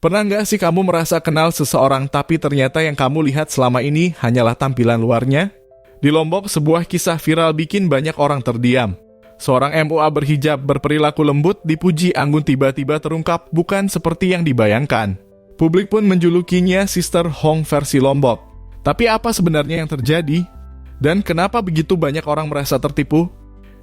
Pernah nggak sih kamu merasa kenal seseorang tapi ternyata yang kamu lihat selama ini hanyalah tampilan luarnya? Di Lombok, sebuah kisah viral bikin banyak orang terdiam. Seorang MUA berhijab berperilaku lembut dipuji anggun tiba-tiba terungkap bukan seperti yang dibayangkan. Publik pun menjulukinya Sister Hong versi Lombok. Tapi apa sebenarnya yang terjadi? Dan kenapa begitu banyak orang merasa tertipu?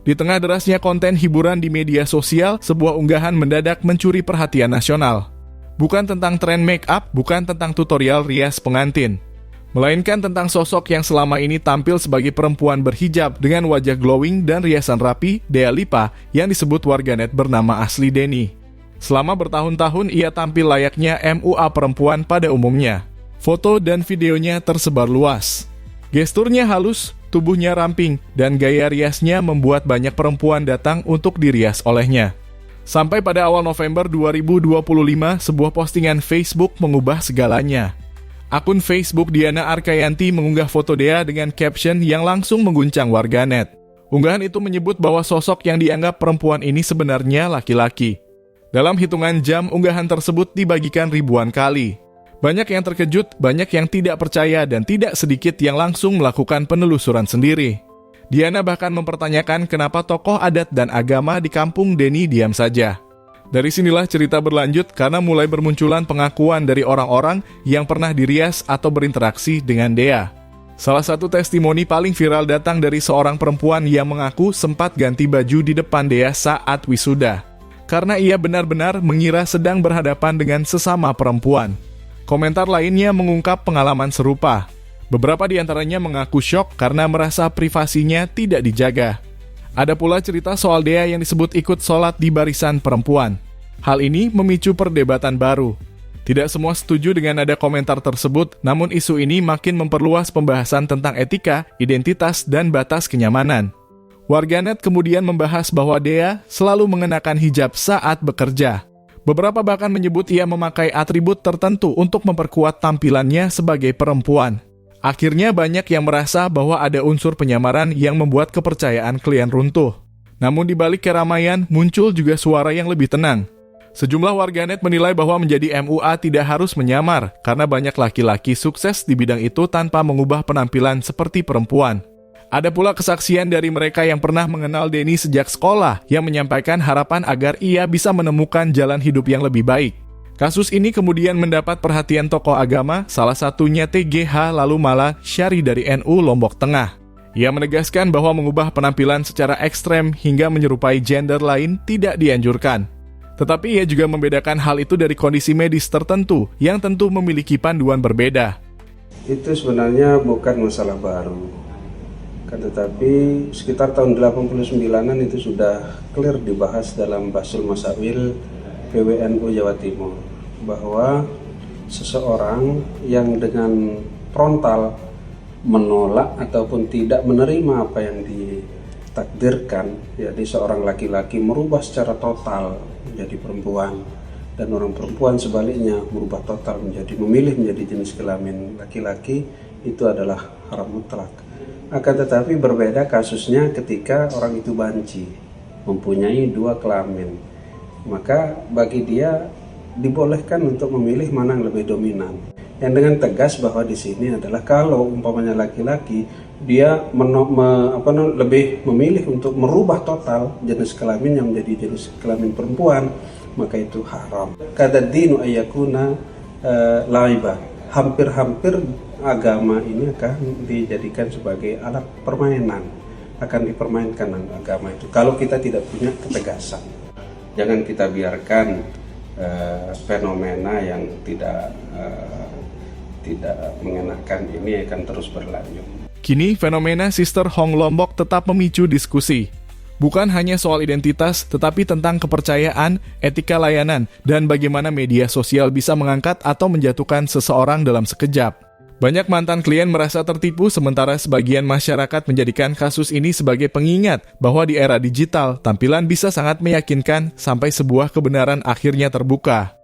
Di tengah derasnya konten hiburan di media sosial, sebuah unggahan mendadak mencuri perhatian nasional. Bukan tentang tren make up, bukan tentang tutorial rias pengantin, melainkan tentang sosok yang selama ini tampil sebagai perempuan berhijab dengan wajah glowing dan riasan rapi, Dea Lipa, yang disebut warganet bernama asli Denny. Selama bertahun-tahun ia tampil layaknya MUA perempuan pada umumnya. Foto dan videonya tersebar luas. Gesturnya halus, tubuhnya ramping, dan gaya riasnya membuat banyak perempuan datang untuk dirias olehnya. Sampai pada awal November 2025, sebuah postingan Facebook mengubah segalanya. Akun Facebook Diana Arkayanti mengunggah foto Dea dengan caption yang langsung mengguncang warganet. Unggahan itu menyebut bahwa sosok yang dianggap perempuan ini sebenarnya laki-laki. Dalam hitungan jam, unggahan tersebut dibagikan ribuan kali. Banyak yang terkejut, banyak yang tidak percaya, dan tidak sedikit yang langsung melakukan penelusuran sendiri. Diana bahkan mempertanyakan kenapa tokoh adat dan agama di kampung Denny diam saja. Dari sinilah cerita berlanjut karena mulai bermunculan pengakuan dari orang-orang yang pernah dirias atau berinteraksi dengan Dea. Salah satu testimoni paling viral datang dari seorang perempuan yang mengaku sempat ganti baju di depan Dea saat wisuda, karena ia benar-benar mengira sedang berhadapan dengan sesama perempuan. Komentar lainnya mengungkap pengalaman serupa. Beberapa di antaranya mengaku syok karena merasa privasinya tidak dijaga. Ada pula cerita soal Dea yang disebut ikut sholat di barisan perempuan. Hal ini memicu perdebatan baru. Tidak semua setuju dengan ada komentar tersebut, namun isu ini makin memperluas pembahasan tentang etika, identitas, dan batas kenyamanan. Warganet kemudian membahas bahwa Dea selalu mengenakan hijab saat bekerja. Beberapa bahkan menyebut ia memakai atribut tertentu untuk memperkuat tampilannya sebagai perempuan. Akhirnya banyak yang merasa bahwa ada unsur penyamaran yang membuat kepercayaan klien runtuh. Namun di balik keramaian muncul juga suara yang lebih tenang. Sejumlah warganet menilai bahwa menjadi MUA tidak harus menyamar karena banyak laki-laki sukses di bidang itu tanpa mengubah penampilan seperti perempuan. Ada pula kesaksian dari mereka yang pernah mengenal Denny sejak sekolah yang menyampaikan harapan agar ia bisa menemukan jalan hidup yang lebih baik. Kasus ini kemudian mendapat perhatian tokoh agama, salah satunya TGH Lalu Mala Syari dari NU Lombok Tengah. Ia menegaskan bahwa mengubah penampilan secara ekstrem hingga menyerupai gender lain tidak dianjurkan. Tetapi ia juga membedakan hal itu dari kondisi medis tertentu yang tentu memiliki panduan berbeda. Itu sebenarnya bukan masalah baru. Tetapi sekitar tahun 89-an itu sudah clear dibahas dalam Basul Masawil PWNU Jawa Timur, bahwa seseorang yang dengan frontal menolak ataupun tidak menerima apa yang ditakdirkan, jadi seorang laki-laki merubah secara total menjadi perempuan, dan orang perempuan sebaliknya merubah total memilih menjadi jenis kelamin laki-laki, itu adalah haram mutlak. Akan tetapi berbeda kasusnya ketika orang itu banci, mempunyai dua kelamin, maka bagi dia dibolehkan untuk memilih mana yang lebih dominan. Yang dengan tegas bahwa di sini adalah kalau umpamanya laki-laki dia lebih memilih untuk merubah total jenis kelamin yang menjadi jenis kelamin perempuan, maka itu haram. Kadadinu ayyakuna laiba. Hampir-hampir agama ini akan dijadikan sebagai alat permainan, akan dipermainkan agama itu kalau kita tidak punya ketegasan. Jangan kita biarkan fenomena yang tidak mengenakan ini akan terus berlanjut. Kini fenomena Sister Hong Lombok tetap memicu diskusi. Bukan hanya soal identitas, tetapi tentang kepercayaan, etika layanan, dan bagaimana media sosial bisa mengangkat atau menjatuhkan seseorang dalam sekejap. Banyak mantan klien merasa tertipu, sementara sebagian masyarakat menjadikan kasus ini sebagai pengingat bahwa di era digital, tampilan bisa sangat meyakinkan sampai sebuah kebenaran akhirnya terbuka.